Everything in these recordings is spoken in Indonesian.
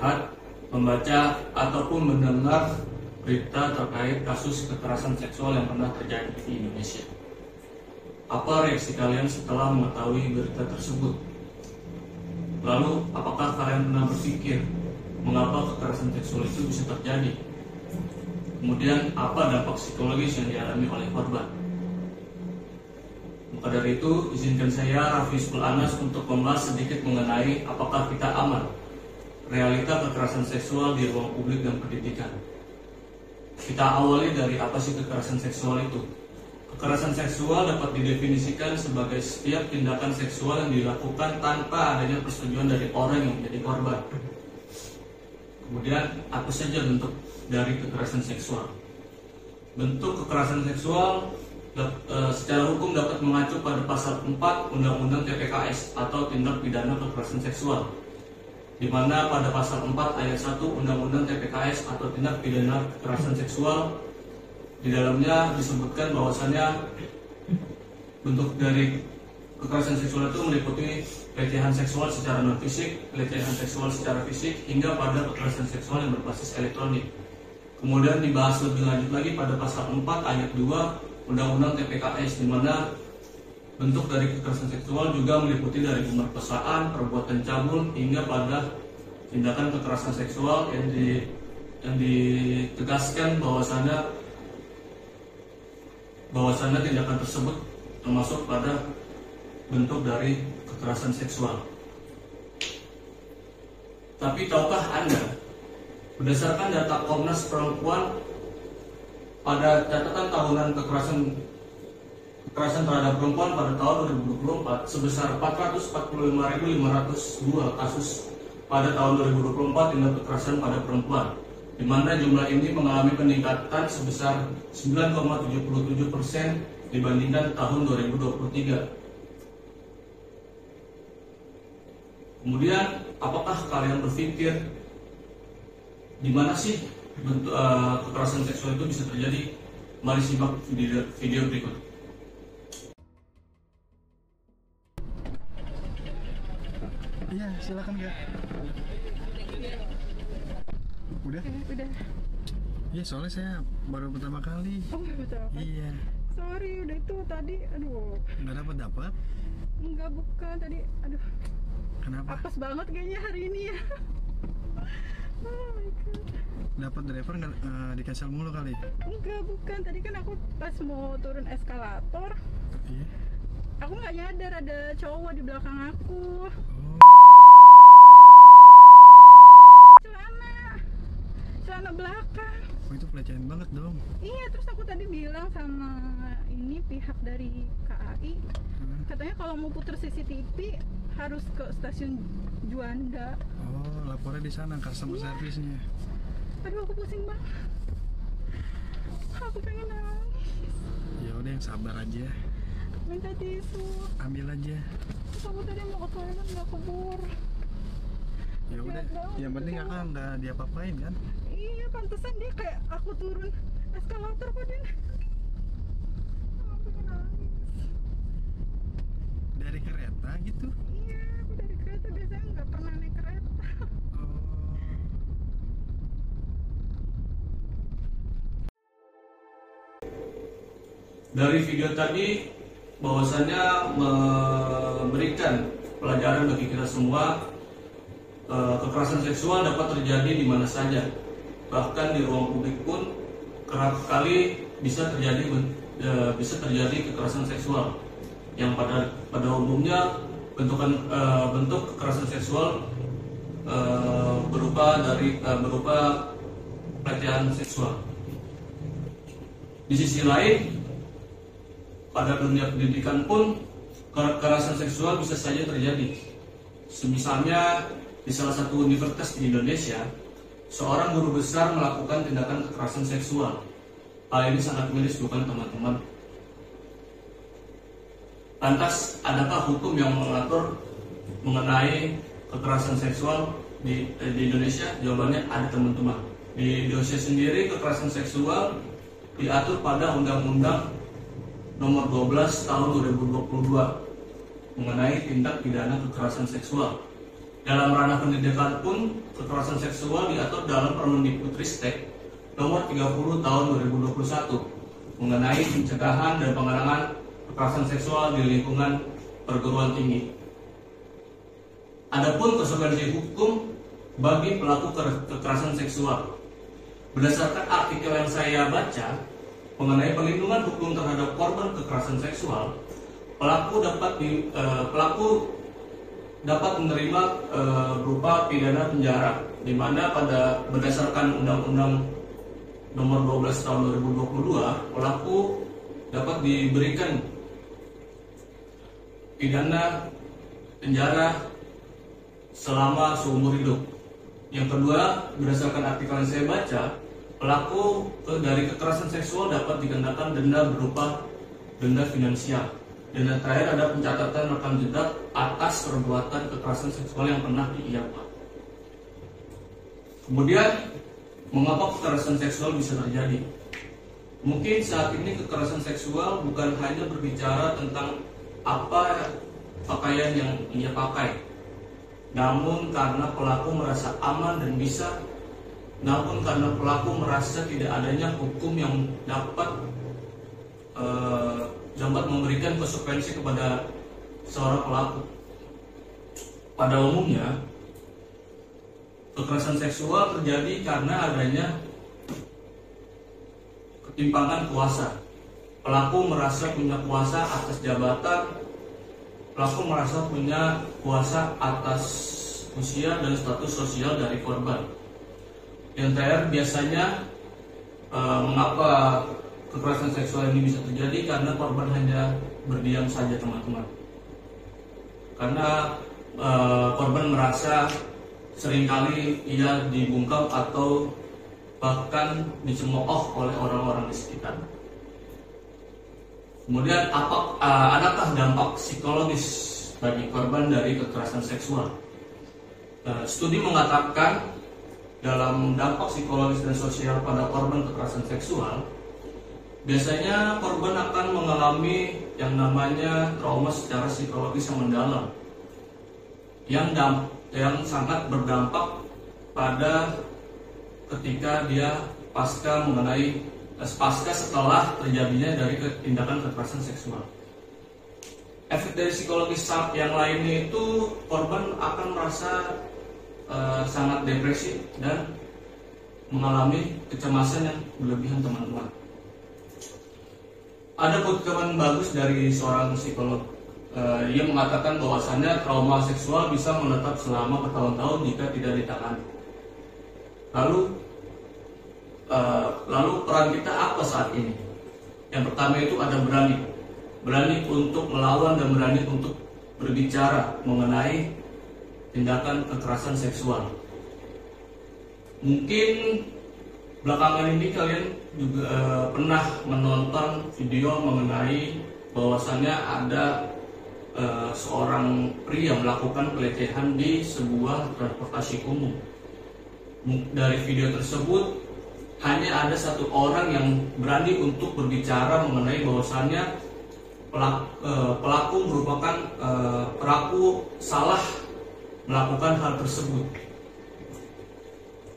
melihat, membaca, ataupun mendengar berita terkait kasus kekerasan seksual yang pernah terjadi di Indonesia. Apa reaksi kalian setelah mengetahui berita tersebut? Lalu, apakah kalian pernah berpikir mengapa kekerasan seksual itu bisa terjadi? Kemudian, apa dampak psikologis yang dialami oleh korban? Maka dari itu, izinkan saya, Rafizul Anas, untuk membahas sedikit mengenai apakah kita aman realita kekerasan seksual di ruang publik dan pendidikan. Kita awali dari apa sih kekerasan seksual itu? Kekerasan seksual dapat didefinisikan sebagai setiap tindakan seksual yang dilakukan tanpa adanya persetujuan dari orang yang menjadi korban. Kemudian, apa saja bentuk dari kekerasan seksual? Bentuk kekerasan seksual secara hukum dapat mengacu pada pasal 4 Undang-Undang TPKS atau tindak pidana kekerasan seksual, di mana pada pasal 4 ayat 1 Undang-Undang TPKS atau tindak pidana kekerasan seksual, di dalamnya disebutkan bahwasannya bentuk dari kekerasan seksual itu meliputi pelecehan seksual secara non fisik, pelecehan seksual secara fisik, hingga pada kekerasan seksual yang berbasis elektronik. Kemudian dibahas lebih lanjut lagi pada pasal 4 ayat 2 Undang-Undang TPKS, di mana bentuk dari kekerasan seksual juga meliputi dari pemerkosaan, perbuatan cabul, hingga pada tindakan kekerasan seksual yang ditegaskan bahwasannya tindakan tersebut termasuk pada bentuk dari kekerasan seksual. Tapi tahukah Anda, berdasarkan data Komnas Perempuan pada catatan tahunan kekerasan terhadap perempuan pada tahun 2024 sebesar 445.502 kasus pada tahun 2024 tindak kekerasan pada perempuan, di mana jumlah ini mengalami peningkatan sebesar 9,77% dibandingkan tahun 2023. Kemudian, apakah kalian berpikir di mana sih bentuk kekerasan seksual itu bisa terjadi? Mari simak video berikut. Iya, silakan Kak. Udah? Udah. Iya, soalnya saya baru pertama kali. Oh, betul. Iya. Sorry, udah itu tadi, aduh. Nggak dapat? Enggak, bukan tadi, aduh. Kenapa? Apes banget kayaknya hari ini ya. Oh my god. Dapat driver nggak di cancel mulu kali? Enggak, bukan. Tadi kan aku pas mau turun eskalator, Iya. aku nggak nyadar ada cowok di belakang aku. Oh. Celana belakang. Oh, itu pelecehan banget dong. Iya, terus aku tadi bilang sama ini pihak dari KAI, katanya kalau mau putar CCTV harus ke stasiun Juanda. Oh, lapornya di sana customer service-nya. Aduh, aku pusing banget. Aku pengen nangis. Ya udah, yang sabar aja. Minta tisu. Ambil aja. Terus aku tadi mau ke toilet nggak kebur. Ya udah, yang penting Kakak nggak diapa-apain kan? Iya, pantesan dia kayak aku turun eskalator kok dia. Aku pengen nangis. Dari kereta gitu? Iya, aku dari kereta, biasanya nggak pernah naik kereta. Oh. Dari video tadi, bahwasannya memberikan pelajaran bagi kita semua, kekerasan seksual dapat terjadi di mana saja, bahkan di ruang publik pun kerap kali bisa terjadi kekerasan seksual yang pada umumnya bentuk kekerasan seksual berupa pelecehan seksual. Di sisi lain, pada dunia pendidikan pun kekerasan seksual bisa saja terjadi. Misalnya di salah satu universitas di Indonesia, seorang guru besar melakukan tindakan kekerasan seksual. Hal ini sangat miris, bukan teman-teman? Lantas, adakah hukum yang mengatur mengenai kekerasan seksual di Indonesia? Jawabannya ada, teman-teman. Di Indonesia sendiri, kekerasan seksual diatur pada Undang-Undang Nomor 12 Tahun 2022 mengenai tindak pidana kekerasan seksual. Dalam ranah pendidikan pun kekerasan seksual diatur dalam Permendikbudristek nomor 30 tahun 2021 mengenai pencegahan dan penanganan kekerasan seksual di lingkungan perguruan tinggi. Adapun konsekuensi hukum bagi pelaku kekerasan seksual. Berdasarkan artikel yang saya baca mengenai perlindungan hukum terhadap korban kekerasan seksual, pelaku dapat menerima berupa pidana penjara, di mana berdasarkan Undang-Undang Nomor 12 Tahun 2022, pelaku dapat diberikan pidana penjara selama seumur hidup. Yang kedua, berdasarkan artikel yang saya baca, pelaku dari kekerasan seksual dapat dikenakan denda berupa denda finansial. Dan yang terakhir ada pencatatan rekam jejak atas perbuatan kekerasan seksual yang pernah diiyakan. Kemudian, mengapa kekerasan seksual bisa terjadi? Mungkin saat ini kekerasan seksual bukan hanya berbicara tentang apa pakaian yang ia pakai, namun karena pelaku merasa aman dan karena pelaku merasa tidak adanya hukum yang dapat memberikan konsekuensi kepada seorang pelaku. Pada umumnya, kekerasan seksual terjadi karena adanya ketimpangan kuasa. Pelaku merasa punya kuasa atas jabatan, pelaku merasa punya kuasa atas usia dan status sosial dari korban. Yang terakhir, biasanya mengapa kekerasan seksual ini bisa terjadi? Karena korban hanya berdiam saja, teman-teman. Karena korban merasa seringkali ia dibungkam atau bahkan dicemooh oleh orang-orang di sekitar. Kemudian, adakah dampak psikologis bagi korban dari kekerasan seksual? Studi mengatakan dalam dampak psikologis dan sosial pada korban kekerasan seksual, biasanya korban akan mengalami yang namanya trauma secara psikologis yang mendalam, yang sangat berdampak pada ketika dia pasca setelah terjadinya dari tindakan kekerasan seksual. Efek dari psikologis yang lainnya itu korban akan merasa sangat depresi dan mengalami kecemasan yang berlebihan, teman-teman. Ada kutipan bagus dari seorang psikolog. Ia mengatakan bahwasannya trauma seksual bisa menetap selama bertahun-tahun jika tidak ditangani. Lalu peran kita apa saat ini? Yang pertama itu ada berani untuk melawan dan berani untuk berbicara mengenai tindakan kekerasan seksual. Mungkin belakangan ini kalian juga pernah menonton video mengenai bahwasannya ada seorang pria melakukan pelecehan di sebuah transportasi umum. Dari video tersebut hanya ada satu orang yang berani untuk berbicara mengenai bahwasannya pelaku merupakan pelaku salah melakukan hal tersebut.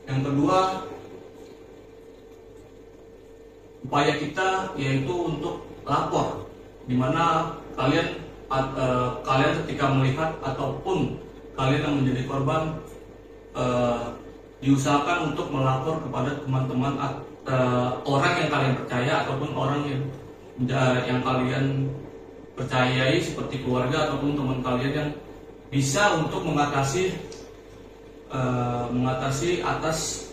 Yang kedua, upaya kita yaitu untuk lapor, di mana kalian ketika melihat ataupun kalian yang menjadi korban diusahakan untuk melapor kepada teman-teman orang yang kalian percaya ataupun orang yang kalian percayai seperti keluarga ataupun teman kalian yang bisa untuk mengatasi atas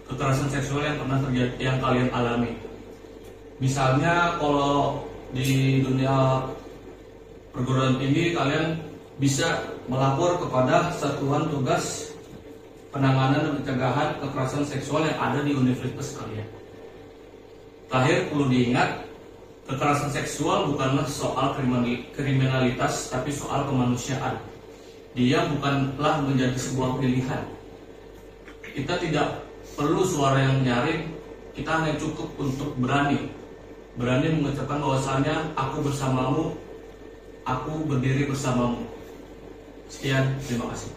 kekerasan seksual yang pernah terjadi yang kalian alami. Misalnya kalau di dunia perguruan tinggi kalian bisa melapor kepada Satuan Tugas Penanganan dan Pencegahan Kekerasan Seksual yang ada di universitas kalian. Terakhir, perlu diingat, kekerasan seksual bukanlah soal kriminalitas, tapi soal kemanusiaan. Dia bukanlah menjadi sebuah pilihan. Kita tidak perlu suara yang nyaring, kita hanya cukup untuk berani mengucapkan bahwasannya aku bersamamu, aku berdiri bersamamu. Sekian, terima kasih.